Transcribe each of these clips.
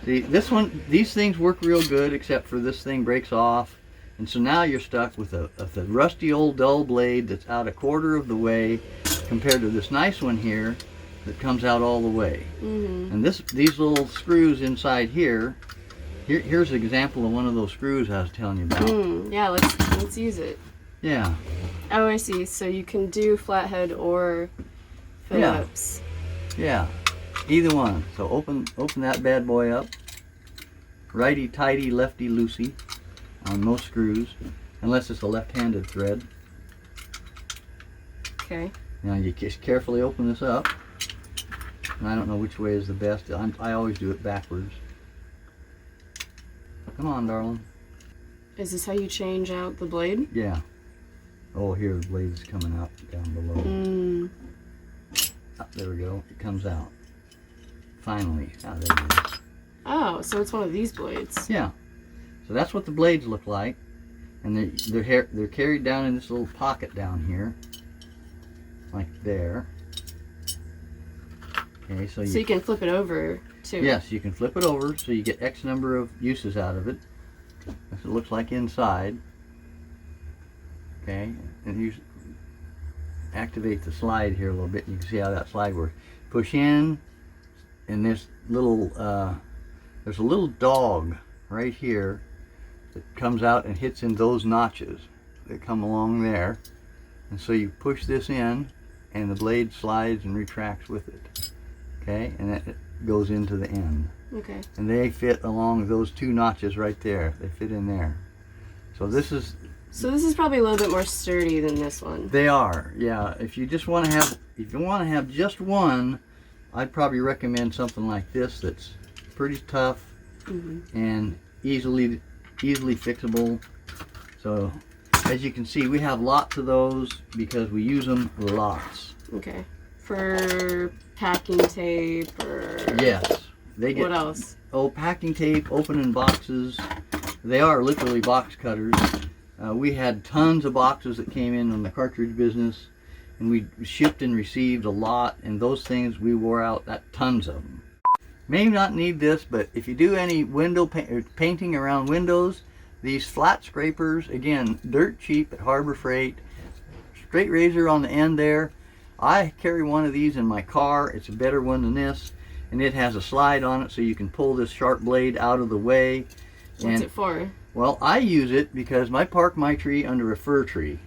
See, this one, these things work real good, except for this thing breaks off. And so now you're stuck with a rusty old dull blade that's out a quarter of the way compared to this nice one here that comes out all the way. And these little screws inside here, here's an example of one of those screws I was telling you about. Yeah, let's use it. Yeah. Oh, I see. So you can do flathead or Phillips. Yeah. Either one. So open that bad boy up. Righty tighty, lefty loosey on most screws, unless it's a left-handed thread. Okay. Now you just carefully open this up. And I don't know which way is the best. I always do it backwards. Come on, darling. Is this how you change out the blade? Yeah. Oh, here the blade's coming out down below. Oh, there we go. It comes out. Finally. Ah, there it is. Oh, so it's one of these blades. Yeah. So that's what the blades look like. And they're carried down in this little pocket down here. Like there. Okay, so you can flip it over too. Yes, you can flip it over so you get X number of uses out of it. That's what it looks like inside. Okay, and you activate the slide here a little bit. You can see how that slide works. Push in, and this little there's a little dog right here that comes out and hits in those notches that come along there. And so you push this in, and the blade slides and retracts with it. Okay, and that goes into the end. Okay. And they fit along those two notches right there. They fit in there. So this is probably a little bit more sturdy than this one. They are, yeah. If you just want to have, if you want to have just one, I'd probably recommend something like this that's pretty tough and easily fixable. So as you can see, we have lots of those because we use them lots. Okay. For packing tape or... Yes. They get, what else? Oh, packing tape, opening boxes. They are literally box cutters. We had tons of boxes that came in on the cartridge business, and we shipped and received a lot, and those things we wore out tons of them. May not need this, but if you do any window painting around windows, these flat scrapers, again, dirt cheap at Harbor Freight, straight razor on the end there. I carry one of these in my car. It's a better one than this, and it has a slide on it so you can pull this sharp blade out of the way. What's it for? Well, I use it because I park my tree under a fir tree,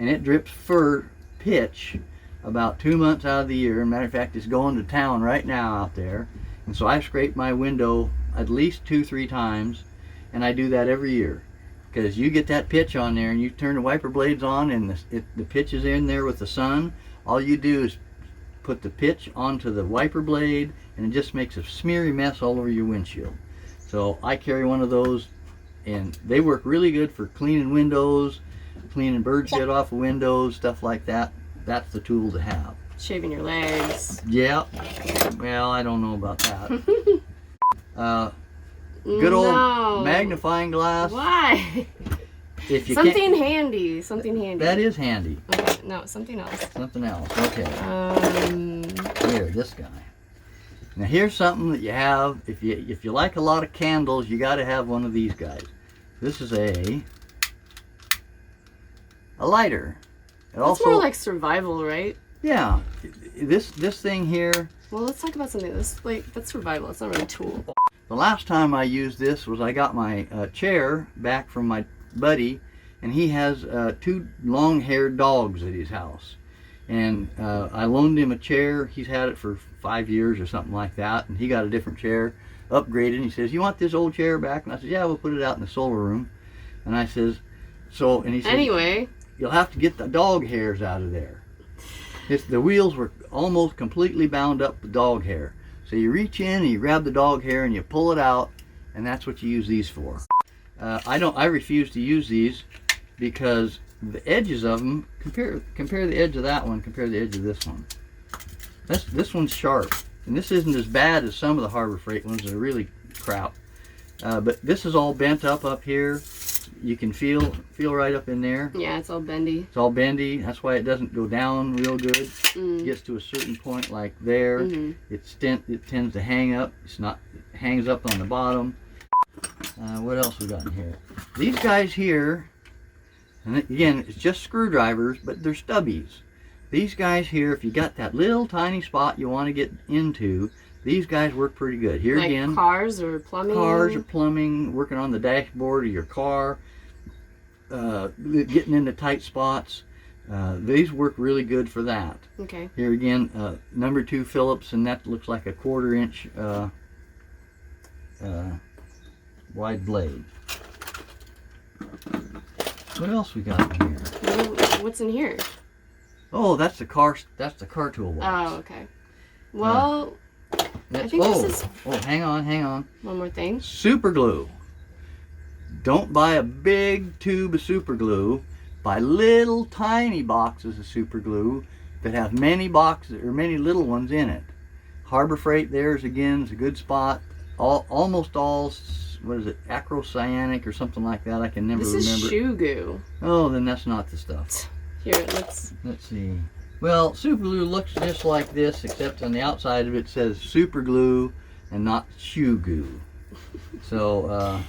and it drips fir pitch about 2 months out of the year. As a matter of fact, it's going to town right now out there. And so I scrape my window at least 2-3 times, and I do that every year. Because you get that pitch on there, and you turn the wiper blades on, and the pitch is in there with the sun. All you do is put the pitch onto the wiper blade, and it just makes a smeary mess all over your windshield. So I carry one of those, and they work really good for cleaning windows, cleaning bird shit off of windows, stuff like that. That's the tool to have. Shaving your legs. Yeah. Well, I don't know about that. Good old magnifying glass. Why? If you something handy. Something handy. That is handy. Okay. No, something else. Something else. Okay. Here, this guy. Now here's something that you have. If you like a lot of candles, you got to have one of these guys. This is a lighter. It's more like survival, right? Yeah. This thing here. Well, let's talk about something that's survival. It's not really a tool. The last time I used this was I got my chair back from my buddy, and he has 2 long-haired dogs at his house. And I loaned him a chair. He's had it for 5 years or something like that, and he got a different chair, upgraded. And he says, "You want this old chair back?" And I said, "Yeah, we'll put it out in the solar room." And I says, and he said, "Anyway, you'll have to get the dog hairs out of there." The wheels were almost completely bound up with dog hair. So you reach in and you grab the dog hair and you pull it out, and that's what you use these for. I refuse to use these because the edges of them, compare the edge of that one, compare the edge of this one. This one's sharp, and this isn't as bad as some of the Harbor Freight ones that are really crap. But this is all bent up here. you can feel right up in there. Yeah, it's all bendy. It's all bendy. That's why it doesn't go down real good. Mm. Gets to a certain point like there. It tends to hang up. It hangs up on the bottom. What else we got in here? These guys here, and again, it's just screwdrivers, but they're stubbies. These guys here, if you got that little tiny spot you want to get into, these guys work pretty good. Here like again, cars or plumbing. Cars or plumbing, working on the dashboard of your car, getting into tight spots. These work really good for that. Okay. Here again, number 2 Phillips, and that looks like a 1/4 inch wide blade. What else we got in here? What's in here? Oh, that's the car toolbox. Oh, okay. Well, I think this is... Oh, hang on. One more thing. Super glue. Don't buy a big tube of super glue. Buy little tiny boxes of super glue that have many boxes or many little ones in it. Harbor Freight theirs again is a good spot. Almost all, what is it, acrocyanic or something like that. I can never remember. This is shoe goo. Oh, then that's not the stuff. Here, let's see. Well, super glue looks just like this, except on the outside of it says super glue and not shoe goo. So,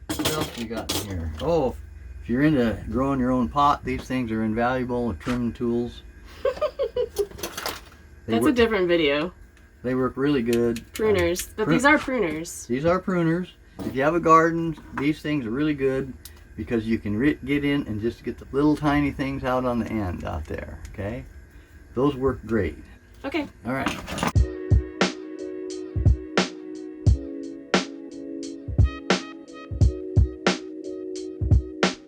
what else we got in here? Oh, if you're into growing your own pot, these things are invaluable trimming tools. That's a different video. They work really good. Pruners, but these are pruners. These are pruners. If you have a garden, these things are really good because you can get in and just get the little tiny things out on the end out there, okay? Those work great. Okay. All right.